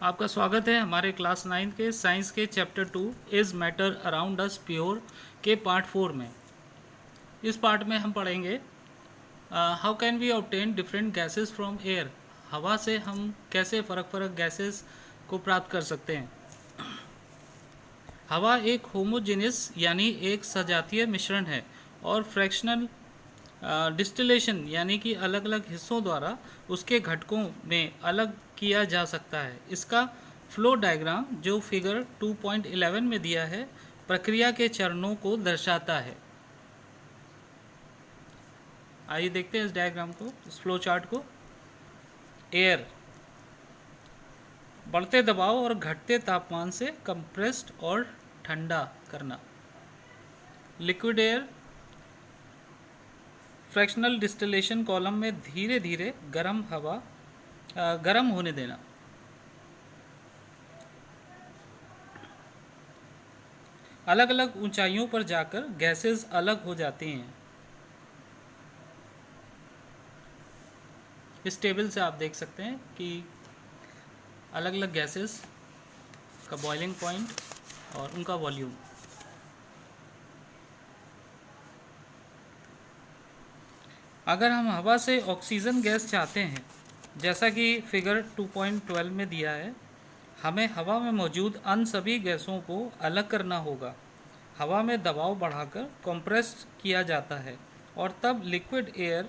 आपका स्वागत है हमारे क्लास 9 के साइंस के chapter 2 is matter around us pure के पार्ट 4 में। इस पार्ट में हम पढ़ेंगे how can we obtain different gases from air. हवा से हम कैसे फ़र्क गैसेस को प्राप्त कर सकते हैं। हवा एक होमोजेनियस यानी एक सजातीय मिश्रण है और फ्रैक्शनल डिस्टिलेशन यानी कि अलग अलग हिस्सों द्वारा उसके घटकों में अलग किया जा सकता है। इसका फ्लो डायग्राम जो फिगर 2.11 में दिया है प्रक्रिया के चरणों को दर्शाता है। आइए देखते हैं इस डायग्राम को, इस फ्लो चार्ट को। एयर बढ़ते दबाव और घटते तापमान से कंप्रेस्ड और ठंडा करना। Liquid air fractional distillation column में धीरे धीरे गर्म होने देना। अलग अलग ऊंचाइयों पर जाकर गैसेस अलग हो जाती हैं। इस टेबल से आप देख सकते हैं कि अलग अलग गैसेस का बॉइलिंग पॉइंट और उनका वॉल्यूम। अगर हम हवा से ऑक्सीजन गैस चाहते हैं, जैसा कि फिगर 2.12 में दिया है, हमें हवा में मौजूद अन्य सभी गैसों को अलग करना होगा। हवा में दबाव बढ़ाकर कंप्रेस किया जाता है और तब लिक्विड एयर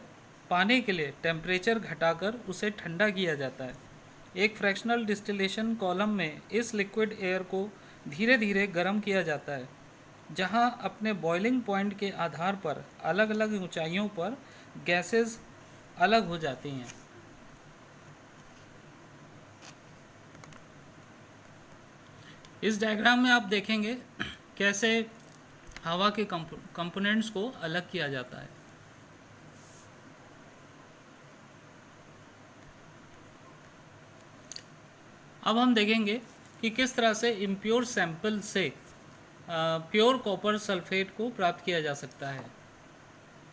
पाने के लिए टेम्परेचर घटाकर उसे ठंडा किया जाता है। एक फ्रैक्शनल डिस्टिलेशन कॉलम में इस लिक्विड एयर को धीरे धीरे गर्म किया जाता है, जहां अपने बॉइलिंग पॉइंट के आधार पर अलग अलग ऊंचाइयों पर गैसेस अलग हो जाती हैं। इस डायग्राम में आप देखेंगे कैसे हवा के कंपोनेंट्स को अलग किया जाता है। अब हम देखेंगे कि किस तरह से इम्प्योर सैंपल से प्योर कॉपर सल्फेट को प्राप्त किया जा सकता है।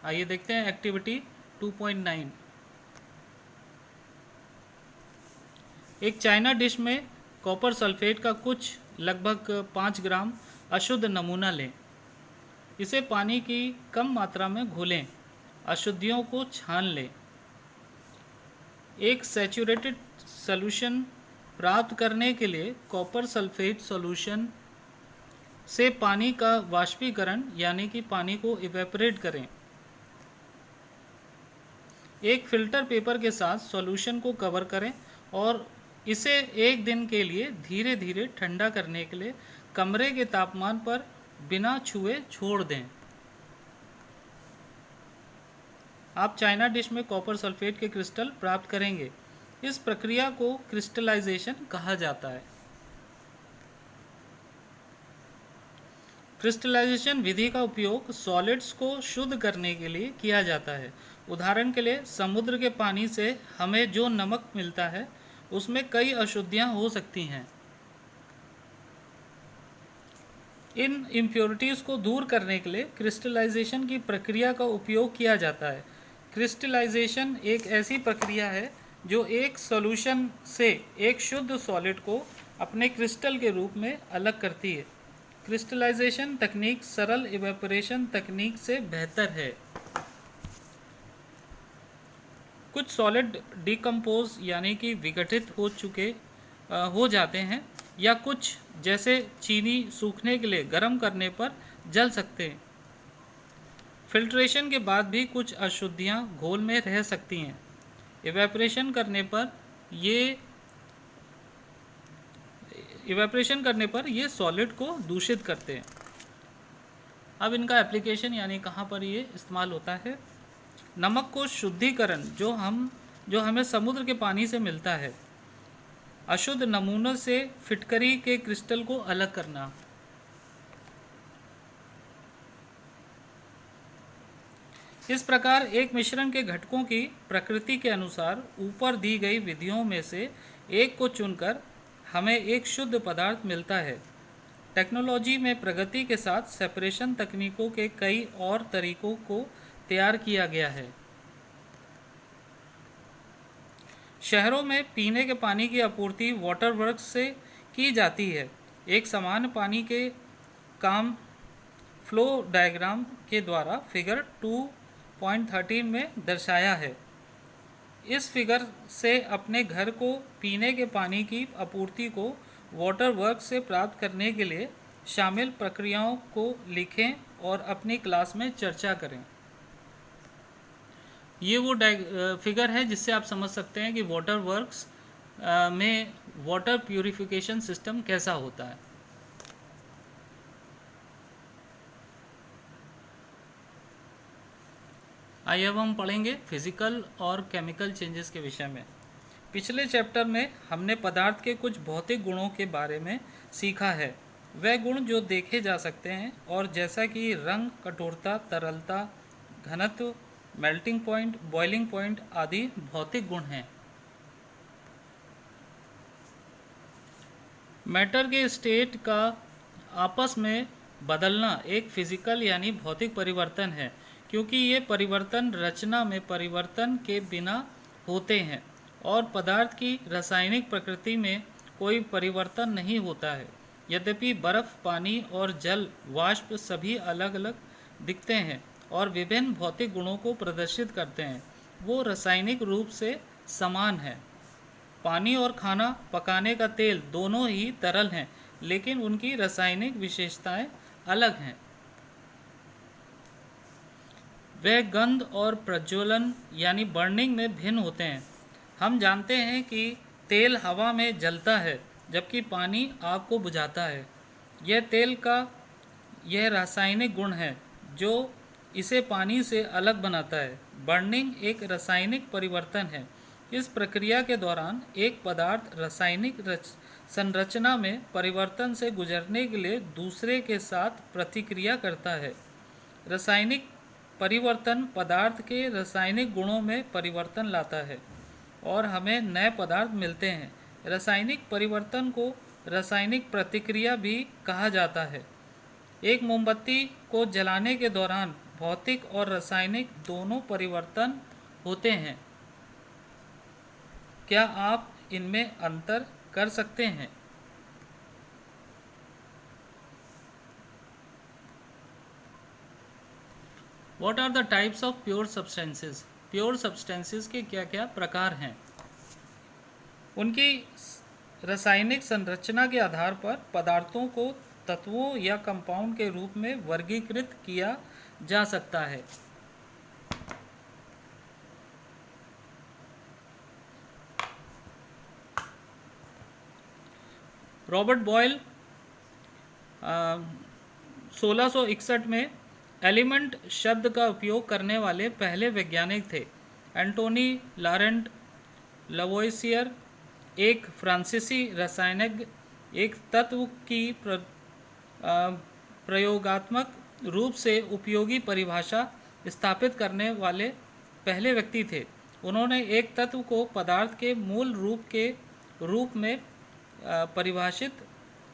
आइए देखते हैं एक्टिविटी 2.9। एक चाइना डिश में कॉपर सल्फेट का कुछ लगभग 5 ग्राम अशुद्ध नमूना लें। इसे पानी की कम मात्रा में घोलें, अशुद्धियों को छान लें। एक सैचुरेटेड सॉल्यूशन प्राप्त करने के लिए कॉपर सल्फेट सॉल्यूशन से पानी का वाष्पीकरण यानी कि पानी को इवेपोरेट करें। एक फिल्टर पेपर के साथ सॉल्यूशन को कवर करें और इसे एक दिन के लिए धीरे धीरे ठंडा करने के लिए कमरे के तापमान पर बिना छुए छोड़ दें। आप चाइना डिश में कॉपर सल्फेट के क्रिस्टल प्राप्त करेंगे। इस प्रक्रिया को क्रिस्टलाइजेशन कहा जाता है। क्रिस्टलाइजेशन विधि का उपयोग सॉलिड्स को शुद्ध करने के लिए किया जाता है। उदाहरण के लिए समुद्र के पानी से हमें जो नमक मिलता है उसमें कई अशुद्धियां हो सकती हैं। इन इम्प्योरिटीज़ को दूर करने के लिए क्रिस्टलाइजेशन की प्रक्रिया का उपयोग किया जाता है। क्रिस्टलाइजेशन एक ऐसी प्रक्रिया है जो एक सॉल्यूशन से एक शुद्ध सॉलिड को अपने क्रिस्टल के रूप में अलग करती है। क्रिस्टलाइजेशन तकनीक सरल इवेपोरेशन तकनीक से बेहतर है। कुछ सॉलिड डिकम्पोज यानी कि विघटित हो जाते हैं, या कुछ जैसे चीनी सूखने के लिए गर्म करने पर जल सकते हैं। फिल्ट्रेशन के बाद भी कुछ अशुद्धियां घोल में रह सकती हैं। इवेपोरेशन करने पर ये सॉलिड को दूषित करते हैं। अब इनका एप्लीकेशन यानी कहाँ पर ये इस्तेमाल होता है। नमक को शुद्धिकरण जो हमें समुद्र के पानी से मिलता है। अशुद्ध नमूनों से फिटकरी के क्रिस्टल को अलग करना। इस प्रकार एक मिश्रण के घटकों की प्रकृति के अनुसार ऊपर दी गई विधियों में से एक को चुनकर हमें एक शुद्ध पदार्थ मिलता है। टेक्नोलॉजी में प्रगति के साथ सेपरेशन तकनीकों के कई और तरीकों को तैयार किया गया है। शहरों में पीने के पानी की आपूर्ति वाटर वर्क्स से की जाती है। एक सामान्य पानी के काम फ्लो डायग्राम के द्वारा फिगर 2.13 में दर्शाया है। इस फिगर से अपने घर को पीने के पानी की आपूर्ति को वाटर वर्क से प्राप्त करने के लिए शामिल प्रक्रियाओं को लिखें और अपनी क्लास में चर्चा करें। ये वो फिगर है जिससे आप समझ सकते हैं कि वाटर वर्क्स में वाटर प्यूरिफिकेशन सिस्टम कैसा होता है। आइए अब हम पढ़ेंगे फिजिकल और केमिकल चेंजेस के विषय में। पिछले चैप्टर में हमने पदार्थ के कुछ भौतिक गुणों के बारे में सीखा है। वह गुण जो देखे जा सकते हैं और जैसा कि रंग, कठोरता, तरलता, घनत्व, मेल्टिंग पॉइंट, बॉइलिंग पॉइंट आदि भौतिक गुण हैं। मैटर के स्टेट का आपस में बदलना एक फिजिकल यानी भौतिक परिवर्तन है, क्योंकि ये परिवर्तन रचना में परिवर्तन के बिना होते हैं और पदार्थ की रासायनिक प्रकृति में कोई परिवर्तन नहीं होता है। यद्यपि बर्फ, पानी और जल वाष्प सभी अलग अलग दिखते हैं और विभिन्न भौतिक गुणों को प्रदर्शित करते हैं, वो रासायनिक रूप से समान हैं। पानी और खाना पकाने का तेल दोनों ही तरल हैं, लेकिन उनकी रासायनिक विशेषताएं अलग हैं। वे गंध और प्रज्वलन यानी बर्निंग में भिन्न होते हैं। हम जानते हैं कि तेल हवा में जलता है जबकि पानी आग को बुझाता है। यह तेल का यह रासायनिक गुण है जो इसे पानी से अलग बनाता है। बर्निंग एक रासायनिक परिवर्तन है। इस प्रक्रिया के दौरान एक पदार्थ रासायनिक संरचना में परिवर्तन से गुजरने के लिए दूसरे के साथ प्रतिक्रिया करता है। रासायनिक परिवर्तन पदार्थ के रासायनिक गुणों में परिवर्तन लाता है और हमें नए पदार्थ मिलते हैं। रासायनिक परिवर्तन को रासायनिक प्रतिक्रिया भी कहा जाता है। एक मोमबत्ती को जलाने के दौरान भौतिक और रासायनिक दोनों परिवर्तन होते हैं। क्या आप इनमें अंतर कर सकते हैं? What are the types of pure substances? Pure substances के क्या क्या प्रकार हैं? उनकी रासायनिक संरचना के आधार पर पदार्थों को तत्वों या कंपाउंड के रूप में वर्गीकृत किया जा सकता है। रॉबर्ट बॉयल 1661 में एलिमेंट शब्द का उपयोग करने वाले पहले वैज्ञानिक थे। एंटोनी लॉरेंट लवोइसियर एक फ्रांसीसी रसायनज्ञ एक तत्व की प्रयोगात्मक रूप से उपयोगी परिभाषा स्थापित करने वाले पहले व्यक्ति थे। उन्होंने एक तत्व को पदार्थ के मूल रूप में परिभाषित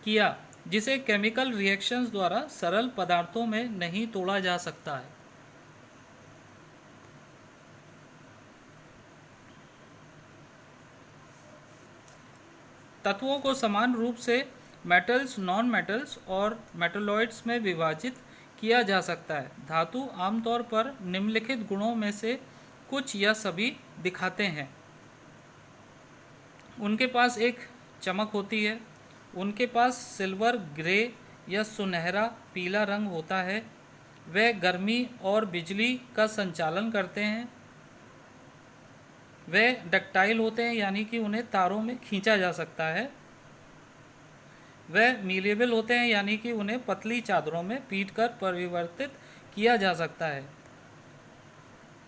किया जिसे केमिकल रिएक्शंस द्वारा सरल पदार्थों में नहीं तोड़ा जा सकता है। तत्वों को समान रूप से मेटल्स, नॉन मेटल्स और मेटलॉइड्स में विभाजित किया जा सकता है। धातु आमतौर पर निम्नलिखित गुणों में से कुछ या सभी दिखाते हैं। उनके पास एक चमक होती है। उनके पास सिल्वर ग्रे या सुनहरा पीला रंग होता है। वे गर्मी और बिजली का संचालन करते हैं। वे डक्टाइल होते हैं यानी कि उन्हें तारों में खींचा जा सकता है। वे मीलेबल होते हैं यानी कि उन्हें पतली चादरों में पीटकर परिवर्तित किया जा सकता है।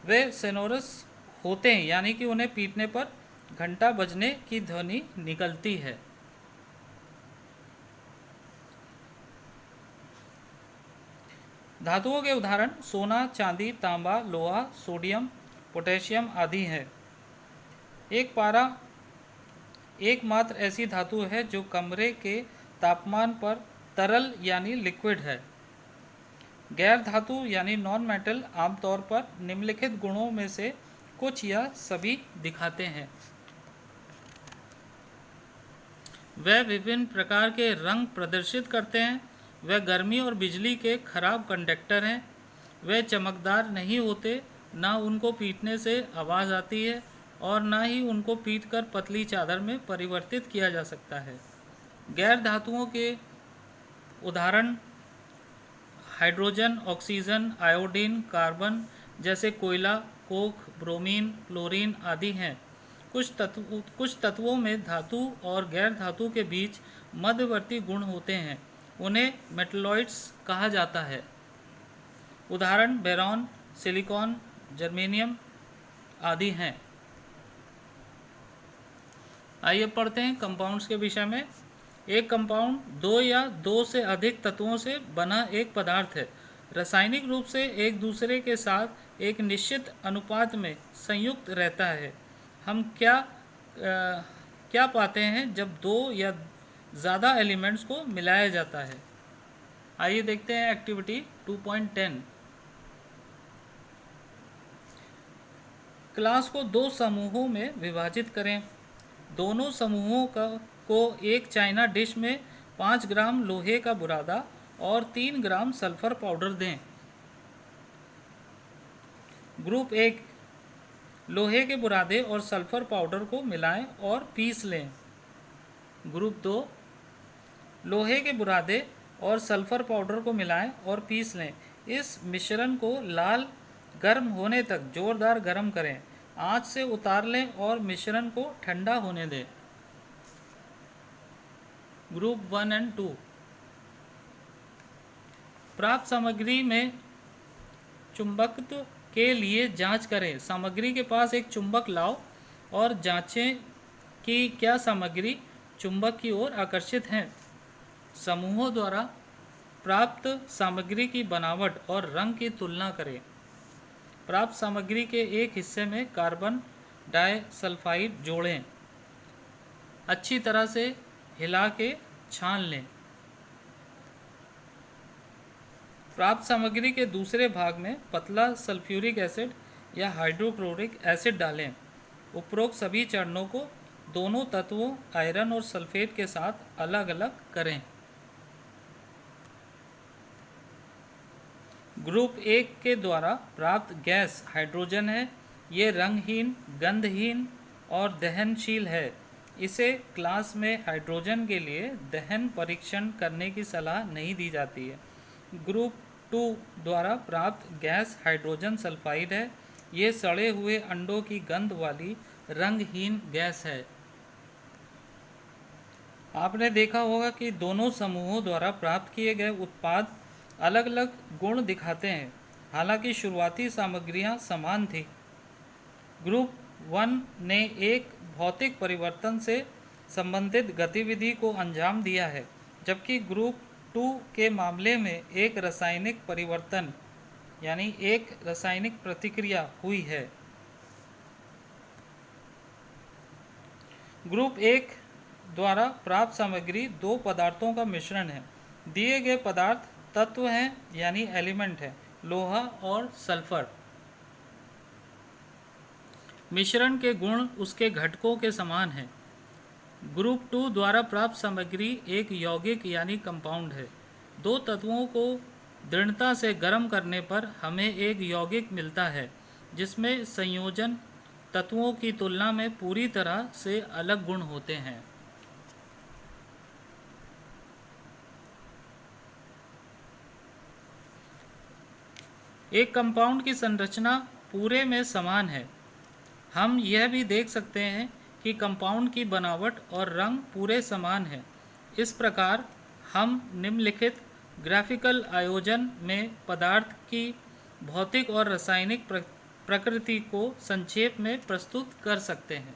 वे सोनोरस होते हैं यानी कि उन्हें पीटने पर घंटा बजने की ध्वनि निकलती है। धातुओं के उदाहरण सोना, चांदी, तांबा, लोहा, सोडियम, पोटेशियम आदि हैं। एक पारा एकमात्र ऐसी धातु है जो कमरे के तापमान पर तरल यानी लिक्विड है। गैर धातु यानी नॉन मेटल आमतौर पर निम्नलिखित गुणों में से कुछ या सभी दिखाते हैं। वे विभिन्न प्रकार के रंग प्रदर्शित करते हैं। वे गर्मी और बिजली के खराब कंडक्टर हैं। वे चमकदार नहीं होते, ना उनको पीटने से आवाज़ आती है और ना ही उनको पीटकर पतली चादर में परिवर्तित किया जा सकता है। गैर धातुओं के उदाहरण हाइड्रोजन, ऑक्सीजन, आयोडीन, कार्बन जैसे कोयला, कोक, ब्रोमीन, क्लोरीन आदि हैं। कुछ तत्वों में धातु और गैर धातु के बीच मध्यवर्ती गुण होते हैं। उन्हें मेटलॉइड्स कहा जाता है। उदाहरण बोरॉन, सिलिकॉन, जर्मेनियम आदि हैं। आइए पढ़ते हैं कंपाउंड्स के विषय में। एक कंपाउंड दो या दो से अधिक तत्वों से बना एक पदार्थ है। रासायनिक रूप से एक दूसरे के साथ एक निश्चित अनुपात में संयुक्त रहता है। हम क्या पाते हैं जब दो या ज़्यादा एलिमेंट्स को मिलाया जाता है। आइए देखते हैं एक्टिविटी 2.10। क्लास को दो समूहों में विभाजित करें। दोनों समूहों को एक चाइना डिश में 5 ग्राम लोहे का बुरादा और 3 ग्राम सल्फर पाउडर दें। ग्रुप 1 लोहे के बुरादे और सल्फर पाउडर को मिलाएं और पीस लें। ग्रुप 2 लोहे के बुरादे और सल्फर पाउडर को मिलाएं और पीस लें। इस मिश्रण को लाल गर्म होने तक जोरदार गर्म करें। आंच से उतार लें और मिश्रण को ठंडा होने दें। ग्रुप 1 और 2 प्राप्त सामग्री में चुंबकत्व के लिए जांच करें। सामग्री के पास एक चुंबक लाओ और जांचें कि क्या सामग्री चुंबक की ओर आकर्षित है। समूहों द्वारा प्राप्त सामग्री की बनावट और रंग की तुलना करें। प्राप्त सामग्री के एक हिस्से में कार्बन डाइसल्फाइड जोड़ें। अच्छी तरह से हिला के छान लें। प्राप्त सामग्री के दूसरे भाग में पतला सल्फ्यूरिक एसिड या हाइड्रोक्लोरिक एसिड डालें। उपरोक्त सभी चरणों को दोनों तत्वों आयरन और सल्फेट के साथ अलग अलग करें। ग्रुप 1 के द्वारा प्राप्त गैस हाइड्रोजन है। ये रंगहीन, गंधहीन और दहनशील है। इसे क्लास में हाइड्रोजन के लिए दहन परीक्षण करने की सलाह नहीं दी जाती है। ग्रुप 2 द्वारा प्राप्त गैस हाइड्रोजन सल्फाइड है। ये सड़े हुए अंडों की गंध वाली रंगहीन गैस है। आपने देखा होगा कि दोनों समूहों द्वारा प्राप्त किए गए उत्पाद अलग अलग गुण दिखाते हैं, हालांकि शुरुआती सामग्रियां समान थी। ग्रुप 1 ने एक भौतिक परिवर्तन से संबंधित गतिविधि को अंजाम दिया है, जबकि ग्रुप 2 के मामले में एक रासायनिक परिवर्तन यानी एक रासायनिक प्रतिक्रिया हुई है। ग्रुप 1 द्वारा प्राप्त सामग्री दो पदार्थों का मिश्रण है। दिए गए पदार्थ तत्व हैं यानी एलिमेंट है, लोहा और सल्फर। मिश्रण के गुण उसके घटकों के समान हैं। ग्रुप 2 द्वारा प्राप्त सामग्री एक यौगिक यानी कंपाउंड है। दो तत्वों को दृढ़ता से गर्म करने पर हमें एक यौगिक मिलता है जिसमें संयोजन तत्वों की तुलना में पूरी तरह से अलग गुण होते हैं। एक कंपाउंड की संरचना पूरे में समान है। हम यह भी देख सकते हैं कि कंपाउंड की बनावट और रंग पूरे समान है। इस प्रकार हम निम्नलिखित ग्राफिकल आयोजन में पदार्थ की भौतिक और रासायनिक प्रकृति को संक्षेप में प्रस्तुत कर सकते हैं।